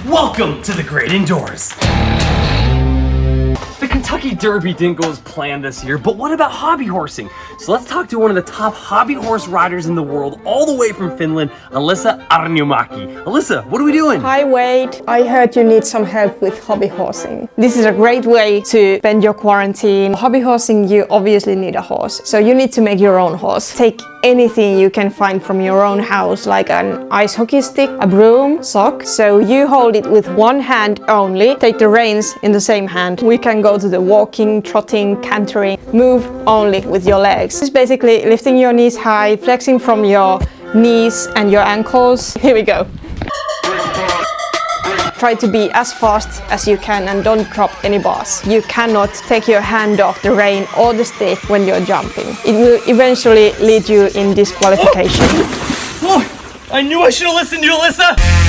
Welcome to the Great Indoors. The Kentucky Derby didn't go as planned this year, but what about hobby horsing? So let's talk to one of the top hobby horse riders in the world, all the way from Finland, Alisa Aarniomaki. Alisa, what are we doing? Hi Wade, I heard you need some help with hobby horsing. This is a great way to spend your quarantine. Hobby horsing, you obviously need a horse, so you need to make your own horse. Take anything you can find from your own house, like an ice hockey stick, a broom, sock. So you hold it with one hand only, take the reins in the same hand. We can go to the walking, trotting, cantering, move only with your legs. It's basically lifting your knees high, flexing from your knees and your ankles. Here we go. Try to be as fast as you can and don't drop any bars. You cannot take your hand off the rein or the stick when you're jumping. It will eventually lead you in disqualification. Oh, I knew I should have listened to you, Alisa!